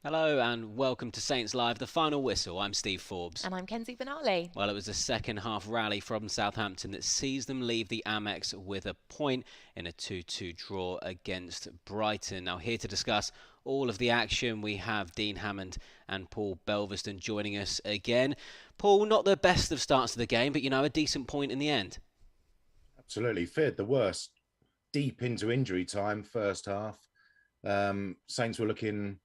Hello and welcome to Saints Live, the final whistle. I'm Steve Forbes. And I'm Kenzie Benali. Well, it was a second half rally from Southampton that sees them leave the Amex with a point in a 2-2 draw against Brighton. Now, here to discuss all of the action, we have Dean Hammond and Paul Belveston joining us again. Paul, not the best of starts to the game, but a decent point in the end. Absolutely. Feared the worst. Deep into injury time, first half. Saints were looking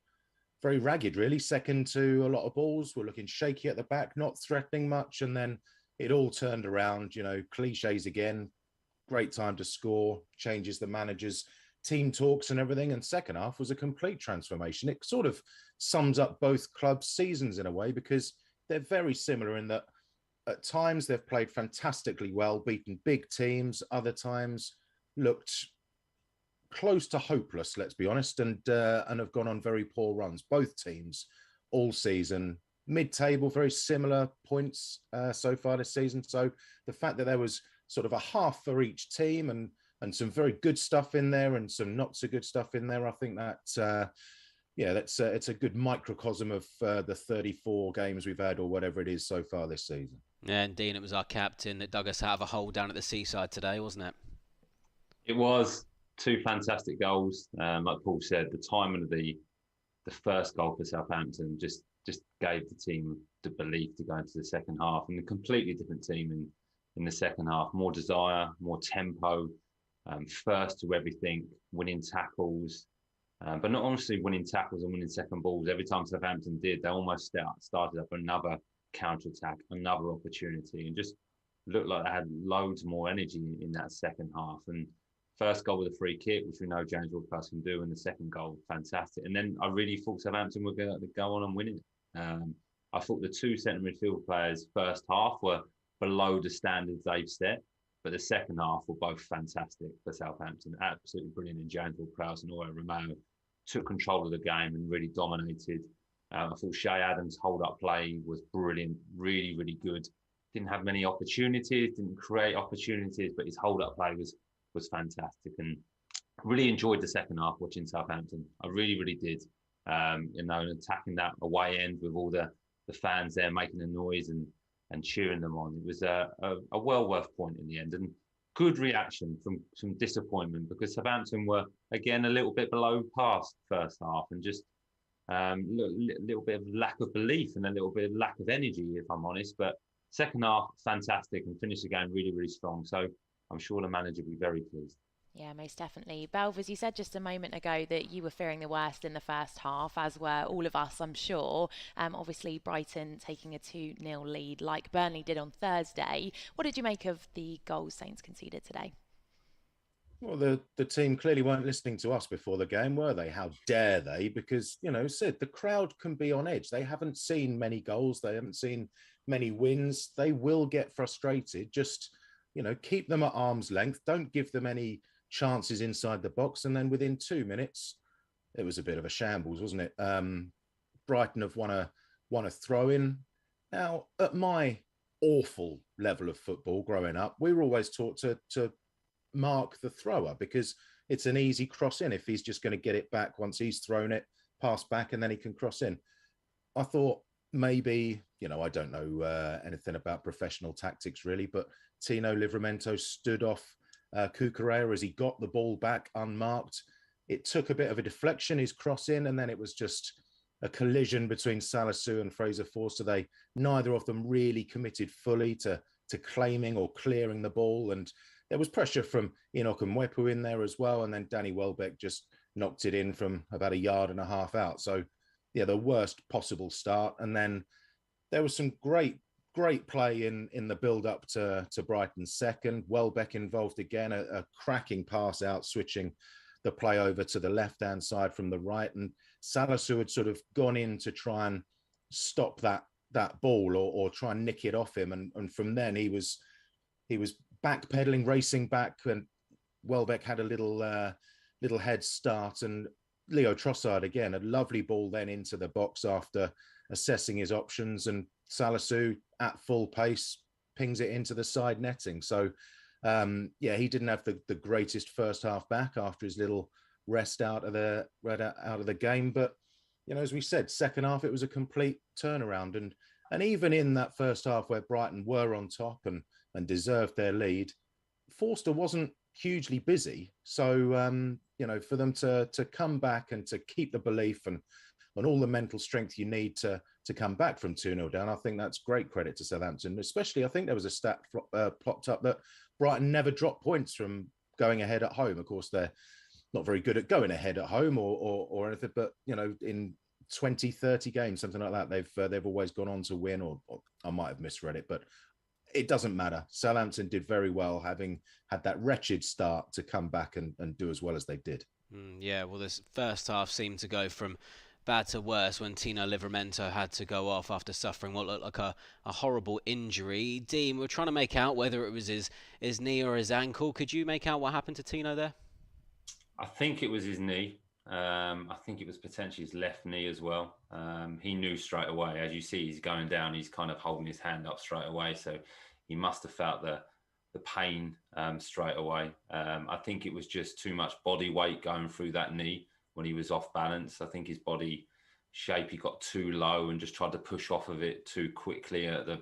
very ragged, really. Second to a lot of balls. Were looking shaky at the back, not threatening much. And then it all turned around, cliches again. Great time to score, changes the manager's team talks and everything. And second half was a complete transformation. It sort of sums up both clubs' seasons in a way because they're very similar in that at times they've played fantastically well, beaten big teams. Other times looked close to hopeless, let's be honest, and have gone on very poor runs. Both teams all season, mid-table, very similar points so far this season. So the fact that there was sort of a half for each team and some very good stuff in there and some not so good stuff in there, I think that it's a good microcosm of the 34 games we've had or whatever it is so far this season. And Dean, it was our captain that dug us out of a hole down at the seaside today, wasn't it? It was two fantastic goals. Like Paul said, the timing of the first goal for Southampton just gave the team the belief to go into the second half, and a completely different team in the second half. More desire, more tempo, first to everything, winning tackles. But not honestly winning tackles and winning second balls. Every time Southampton did, they almost started up another counter-attack, another opportunity, and just looked like they had loads more energy in that second half. And first goal with a free kick, which we know James Ward-Prowse can do, and the second goal, fantastic. And then I really thought Southampton were going to go on and win it. I thought the two centre midfield players first half were below the standards they've set, but the second half were both fantastic for Southampton. Absolutely brilliant. And James Ward-Prowse and Aurel Romeo took control of the game and really dominated. I thought Shay Adams' hold-up play was brilliant, really, really good. Didn't have many opportunities, didn't create opportunities, but his hold-up play was fantastic. And really enjoyed the second half watching Southampton. I really, really did. Attacking that away end with all the fans there making a noise and cheering them on. It was a well worth point in the end. And good reaction from some disappointment because Southampton were, again, a little bit below past first half and just a little bit of lack of belief and a little bit of lack of energy, if I'm honest. But second half, fantastic, and finished the game really, really strong. So I'm sure the manager will be very pleased. Yeah, most definitely. Belv, as you said just a moment ago that you were fearing the worst in the first half, as were all of us, I'm sure. Obviously, Brighton taking a 2-0 lead like Burnley did on Thursday. What did you make of the goals Saints conceded today? Well, the team clearly weren't listening to us before the game, were they? How dare they? Because, Sid, the crowd can be on edge. They haven't seen many goals. They haven't seen many wins. They will get frustrated. Just, keep them at arm's length. Don't give them any chances inside the box. And then within 2 minutes, it was a bit of a shambles, wasn't it? Brighton have won a throw-in. Now, at my awful level of football growing up, we were always taught to mark the thrower because it's an easy cross in if he's just going to get it back once he's thrown it, pass back, and then he can cross in. I thought maybe, I don't know anything about professional tactics really, but Tino Livramento stood off Cucurella as he got the ball back unmarked. It took a bit of a deflection, his cross in, and then it was just a collision between Salisu and Fraser Forster. Neither of them really committed fully to claiming or clearing the ball, and there was pressure from Enoch and Mwepu in there as well, and then Danny Welbeck just knocked it in from about a yard and a half out. So, yeah, the worst possible start. And then there was some great play in the build-up to Brighton's second. Welbeck involved again, a cracking pass out, switching the play over to the left-hand side from the right. And Salisu had sort of gone in to try and stop that ball or try and nick it off him. And from then he was backpedaling, racing back, and Welbeck had a little head start. And Leo Trossard, again, a lovely ball then into the box after assessing his options, and Salisu at full pace pings it into the side netting. So, he didn't have the greatest first half back after his little rest out of the game, but as we said, second half, it was a complete turnaround. And even in that first half where Brighton were on top and deserved their lead, Forster wasn't hugely busy. So, for them to come back and to keep the belief and all the mental strength you need to come back from 2-0 down, I think that's great credit to Southampton. Especially, I think there was a stat plopped up that Brighton never dropped points from going ahead at home. Of course, they're not very good at going ahead at home or anything, but in 20, 30 games, something like that, they've always gone on to win, or I might have misread it, but it doesn't matter. Southampton did very well, having had that wretched start, to come back and do as well as they did. Yeah, well, this first half seemed to go from bad to worse when Tino Livramento had to go off after suffering what looked like a horrible injury. Dean, we're trying to make out whether it was his knee or his ankle. Could you make out what happened to Tino there? I think it was his knee. I think it was potentially his left knee as well. He knew straight away. As you see, he's going down. He's kind of holding his hand up straight away. So he must have felt the pain straight away. I think it was just too much body weight going through that knee when he was off balance. I think his body shape, he got too low and just tried to push off of it too quickly at the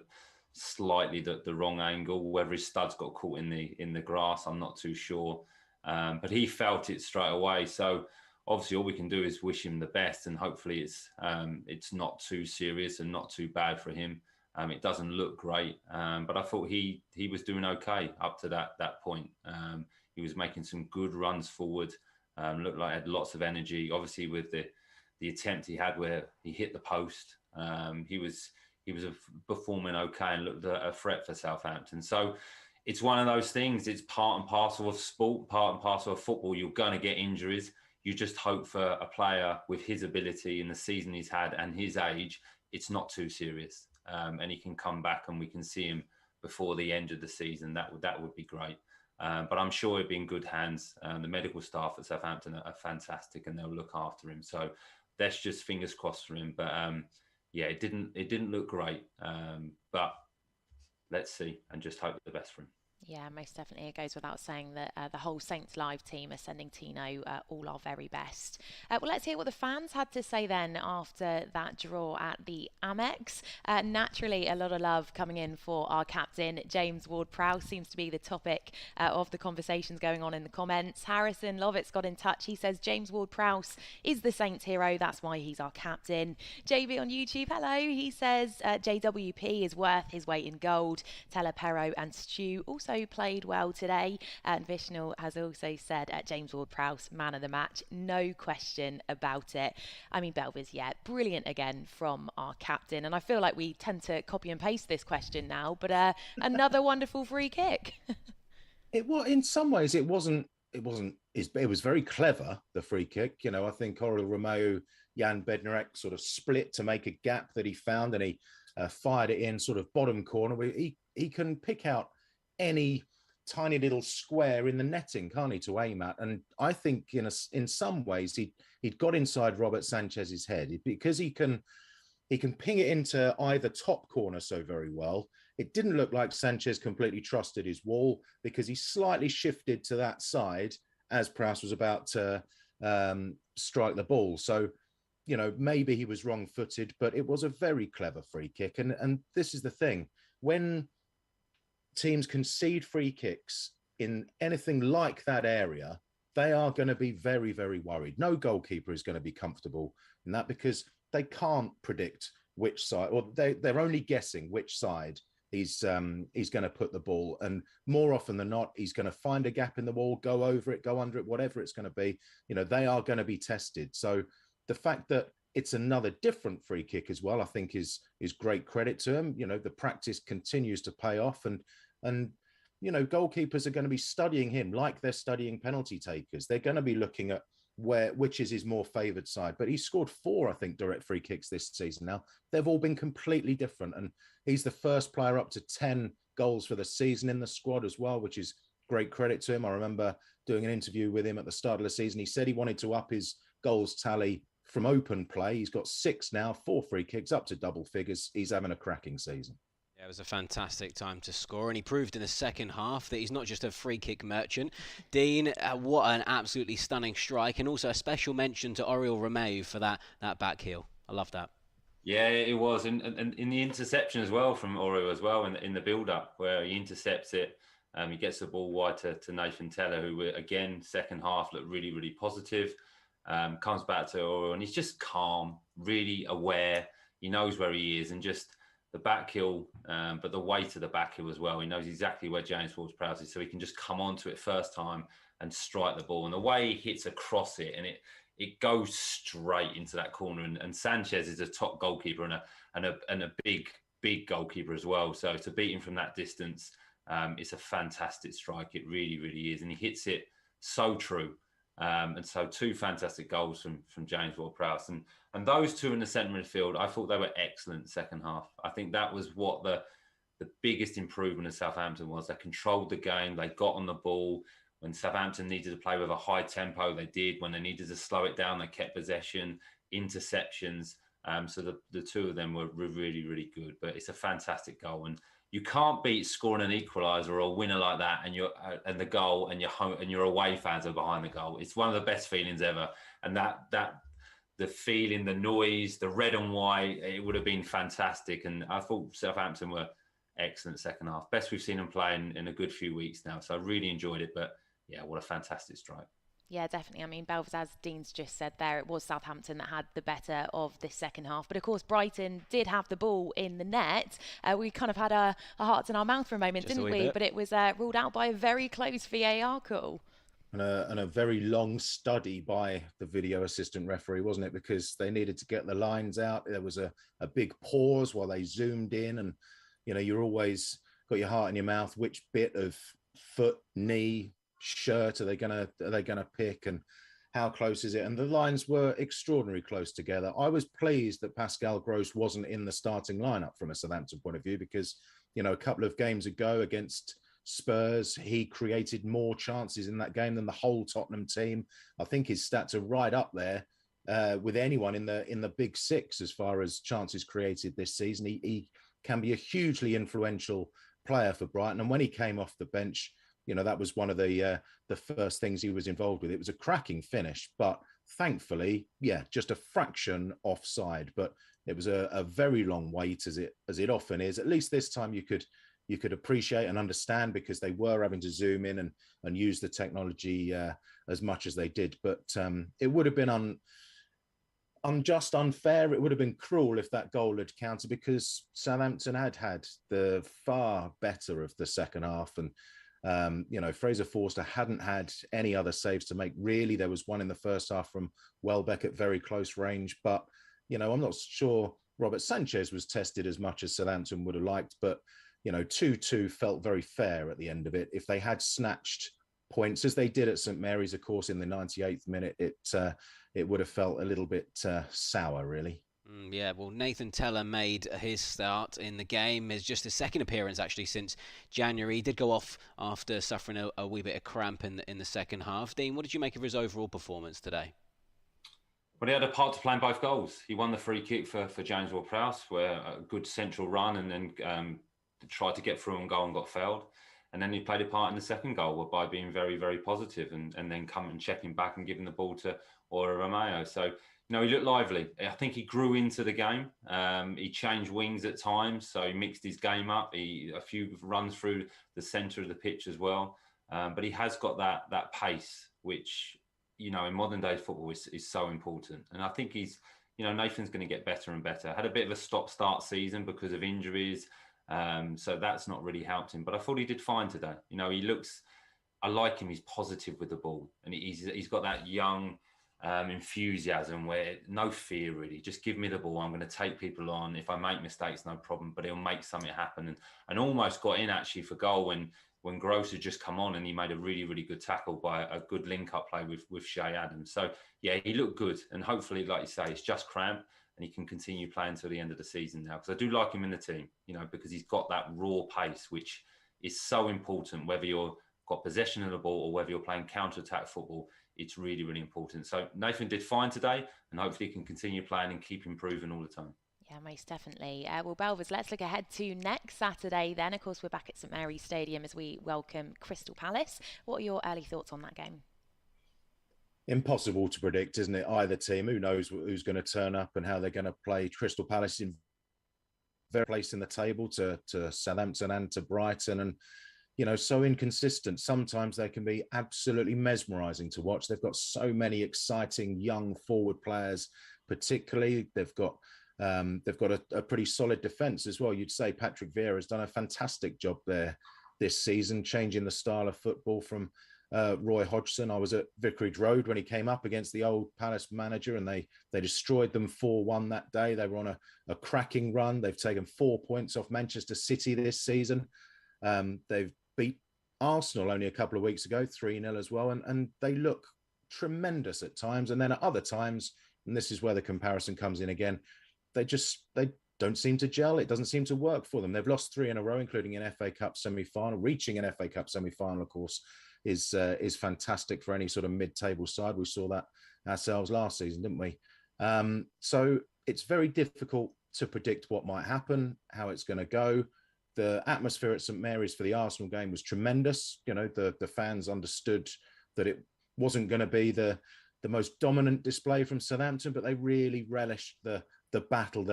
wrong angle. Whether his studs got caught in the grass, I'm not too sure. But he felt it straight away. So obviously all we can do is wish him the best, and hopefully it's not too serious and not too bad for him. It doesn't look great, but I thought he was doing okay up to that point. He was making some good runs forward. Looked like he had lots of energy. Obviously with the attempt he had where he hit the post, he was performing okay and looked a threat for Southampton. So it's one of those things. It's part and parcel of sport, part and parcel of football. You're going to get injuries. You just hope for a player with his ability and the season he's had and his age, it's not too serious. And he can come back and we can see him before the end of the season. That would be great. But I'm sure he'll be in good hands. The medical staff at Southampton are fantastic and they'll look after him. So that's just fingers crossed for him. But it didn't look great. But let's see and just hope the best for him. Yeah, most definitely. It goes without saying that the whole Saints Live team are sending Tino all our very best. Well, let's hear what the fans had to say then after that draw at the Amex. Naturally, a lot of love coming in for our captain, James Ward-Prowse, seems to be the topic of the conversations going on in the comments. Harrison Lovett's got in touch. He says James Ward-Prowse is the Saints hero. That's why he's our captain. JB on YouTube, hello. He says JWP is worth his weight in gold. Teller Perro and Stu also played well today. And Vishnal has also said James Ward-Prowse, man of the match, no question about it. I mean, Belvis, brilliant again from our captain. And I feel like we tend to copy and paste this question now, but another wonderful free kick. In some ways, it wasn't. It was very clever, the free kick. I think Oriol Romeu, Jan Bednarek sort of split to make a gap that he found, and he fired it in sort of bottom corner. Where he can pick out any tiny little square in the netting, can't he, to aim at? And I think in some ways he'd got inside Robert Sanchez's head because he can ping it into either top corner so very well. It didn't look like Sanchez completely trusted his wall because he slightly shifted to that side as Prowse was about to strike the ball. So, maybe he was wrong-footed, but it was a very clever free kick. And this is the thing. When teams concede free kicks in anything like that area, they are going to be very, very worried. No goalkeeper is going to be comfortable in that because they can't predict which side, or they're only guessing which side he's going to put the ball. And more often than not, he's going to find a gap in the wall, go over it, go under it, whatever it's going to be. They are going to be tested. So the fact that it's another different free kick as well, I think is great credit to him. The practice continues to pay off, and goalkeepers are going to be studying him like they're studying penalty takers. They're going to be looking at which is his more favoured side. But he's scored 4, I think, direct free kicks this season now. They've all been completely different, and he's the first player up to 10 goals for the season in the squad as well, which is great credit to him. I remember doing an interview with him at the start of the season. He said he wanted to up his goals tally from open play. He's got 6 now, 4 free kicks, up to double figures. He's having a cracking season. Yeah, it was a fantastic time to score, and he proved in the second half that he's not just a free kick merchant. Dean, what an absolutely stunning strike, and also a special mention to Oriol Romeu for that back heel. I love that. Yeah, it was, and in the interception as well from Oreo as well in the build-up where he intercepts it. He gets the ball wide to Nathan Teller, who again second half looked really really positive. Comes back to Oreo and he's just calm, really aware. He knows where he is, and just the back heel, but the weight of the back heel as well. He knows exactly where James Ward-Prowse is, so he can just come onto it first time and strike the ball. And the way he hits across it, and it goes straight into that corner. And Sanchez is a top goalkeeper and a big goalkeeper as well. So to beat him from that distance, it's a fantastic strike. It really, really is. And he hits it so true. And so two fantastic goals from James Ward-Prowse. And those two in the centre midfield, I thought they were excellent second half. I think that was what the biggest improvement of Southampton was. They controlled the game. They got on the ball. When Southampton needed to play with a high tempo, they did. When they needed to slow it down, they kept possession, interceptions. So the two of them were really, really good. But it's a fantastic goal, and you can't beat scoring an equaliser or a winner like that, and the goal, and your away fans are behind the goal. It's one of the best feelings ever, and that the feeling, the noise, the red and white, it would have been fantastic. And I thought Southampton were excellent second half, best we've seen them play in a good few weeks now. So I really enjoyed it, but. Yeah, what a fantastic strike. Yeah, definitely. I mean, Belvers, as Dean's just said there, it was Southampton that had the better of this second half. But of course, Brighton did have the ball in the net. We kind of had our hearts in our mouth for a moment, didn't we? But it was ruled out by a very close VAR call. And a very long study by the video assistant referee, wasn't it? Because they needed to get the lines out. There was a big pause while they zoomed in. And, you're always got your heart in your mouth. Which bit of foot, knee, shirt are they gonna pick, and how close is it? And the lines were extraordinarily close together. I was pleased that Pascal Gross wasn't in the starting lineup from a Southampton point of view, because a couple of games ago against Spurs, he created more chances in that game than the whole Tottenham team. I think his stats are right up there with anyone in the big six as far as chances created this season. He can be a hugely influential player for Brighton, and when he came off the bench, that was one of the first things he was involved with. It was a cracking finish, but thankfully, just a fraction offside. But it was a very long wait, as it often is. At least this time you could appreciate and understand, because they were having to zoom in and use the technology as much as they did. But it would have been unjust, unfair. It would have been cruel if that goal had counted, because Southampton had the far better of the second half. And Fraser Forster hadn't had any other saves to make, really. There was one in the first half from Welbeck at very close range, but I'm not sure Robert Sanchez was tested as much as Southampton would have liked. But 2-2 felt very fair at the end of it. If they had snatched points, as they did at St Mary's, of course, in the 98th minute, it would have felt a little bit sour, really. Yeah, well, Nathan Teller made his start in the game. It's just his second appearance, actually, since January. He did go off after suffering a wee bit of cramp in the second half. Dean, what did you make of his overall performance today? Well, he had a part to play in both goals. He won the free kick for James Ward-Prowse, where a good central run, and then tried to get through and goal and got fouled. And then he played a part in the second goal by being very, very positive, and then coming and checking back and giving the ball to Oriol Romeu. So, he looked lively. I think he grew into the game. He changed wings at times, so he mixed his game up. A few runs through the centre of the pitch as well. But he has got that pace, which, in modern day football is so important. And I think Nathan's going to get better and better. Had a bit of a stop-start season because of injuries. So that's not really helped him. But I thought he did fine today. I like him. He's positive with the ball. And he's got that young enthusiasm where no fear, really. Just give me the ball. I'm going to take people on. If I make mistakes, no problem. But he'll make something happen. And almost got in, actually, for goal when Gross had just come on, and he made a really, really good tackle by a good link-up play with Shay Adams. So, yeah, he looked good. And hopefully, like you say, it's just cramp, and he can continue playing until the end of the season now. Because I do like him in the team, because he's got that raw pace, which is so important, whether you've got possession of the ball or whether you're playing counter-attack football. It's really, really important. So Nathan did fine today, and hopefully he can continue playing and keep improving all the time. Yeah, most definitely. Well, Belvers, let's look ahead to next Saturday then. Of course, we're back at St Mary's Stadium as we welcome Crystal Palace. What are your early thoughts on that game? Impossible to predict, isn't it? Either team, who knows who's going to turn up and how they're going to play. Crystal Palace in very place in the table to Southampton and to Brighton, and so inconsistent. Sometimes they can be absolutely mesmerising to watch. They've got so many exciting young forward players, particularly. They've got a pretty solid defence as well. You'd say Patrick Vieira has done a fantastic job there this season, changing the style of football from Roy Hodgson. I was at Vicarage Road when he came up against the old Palace manager, and they destroyed them 4-1 that day. They were on a cracking run. They've taken 4 points off Manchester City this season. They've beat Arsenal only a couple of weeks ago, 3-0 as well, and they look tremendous at times. And then at other times, and this is where the comparison comes in again, they don't seem to gel. It doesn't seem to work for them. They've lost 3 in a row, including an FA Cup semi-final. Reaching an FA Cup semi-final, of course, is fantastic for any sort of mid-table side. We saw that ourselves last season, didn't we? So it's very difficult to predict what might happen, how it's going to go. The atmosphere at St Mary's for the Arsenal game was tremendous. The fans understood that it wasn't going to be the most dominant display from Southampton, but they really relished the battle,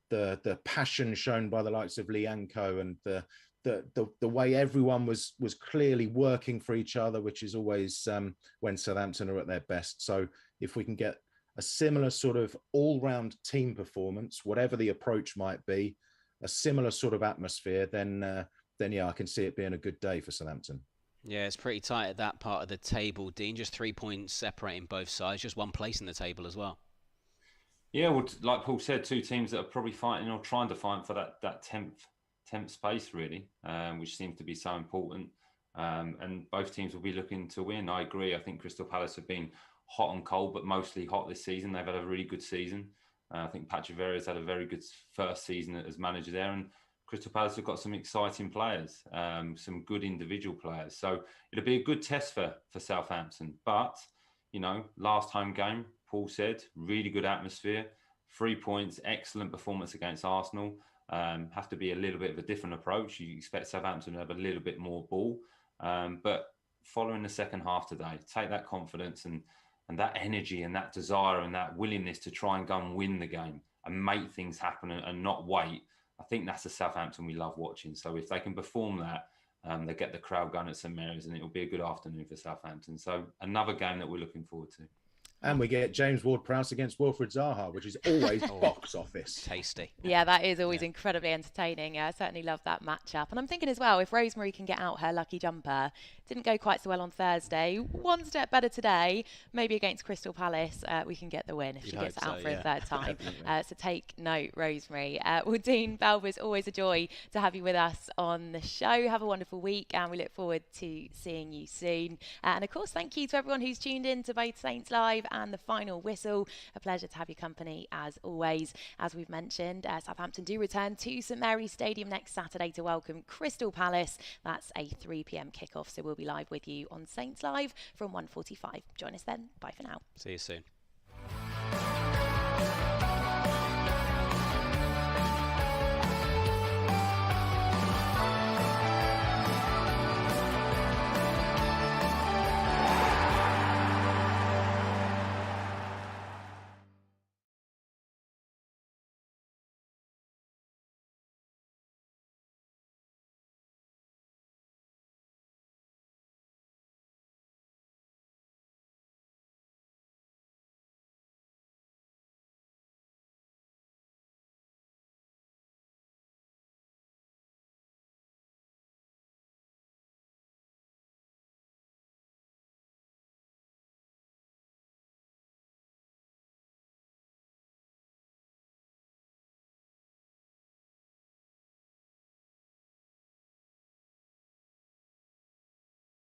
the passion shown by the likes of Lianco, and the way everyone was clearly working for each other, which is always when Southampton are at their best. So if we can get a similar sort of all-round team performance, whatever the approach might be, a similar sort of atmosphere, then yeah, I can see it being a good day for Southampton. Yeah, it's pretty tight at that part of the table, Dean. Just 3 points separating both sides, just one place in the table as well. Yeah, well, like Paul said, two teams that are probably fighting or trying to fight for that 10th space, really, which seems to be so important. And both teams will be looking to win. I agree. I think Crystal Palace have been hot and cold, but mostly hot this season. They've had a really good season. I think Patrick Vieira has had a very good first season as manager there. And Crystal Palace have got some exciting players, some good individual players. So it'll be a good test for Southampton. But, last home game, Paul said, really good atmosphere, 3 points, excellent performance against Arsenal. Have to be a little bit of a different approach. You expect Southampton to have a little bit more ball. But following the second half today, take that confidence and that energy and that desire and that willingness to try and go and win the game and make things happen and not wait. I think that's the Southampton we love watching. So if they can perform that, they get the crowd going at St Mary's, and it'll be a good afternoon for Southampton. So another game that we're looking forward to. And we get James Ward-Prowse against Wilfried Zaha, which is always box office. Tasty. Yeah, that is always incredibly entertaining. I certainly love that matchup. And I'm thinking as well, if Rosemary can get out her lucky jumper, didn't go quite so well on Thursday, one step better today, maybe against Crystal Palace, we can get the win if she gets it out for a third time. So take note, Rosemary. Well, Dean, Belvers, always a joy to have you with us on the show. Have a wonderful week, and we look forward to seeing you soon. And of course, thank you to everyone who's tuned in to both Saints Live and The Final Whistle. A pleasure to have your company as always. As we've mentioned, Southampton do return to St Mary's Stadium next Saturday to welcome Crystal Palace. That's a 3 p.m. kickoff, so we'll be live with you on Saints Live from 1:45. Join us then. Bye for now. See you soon.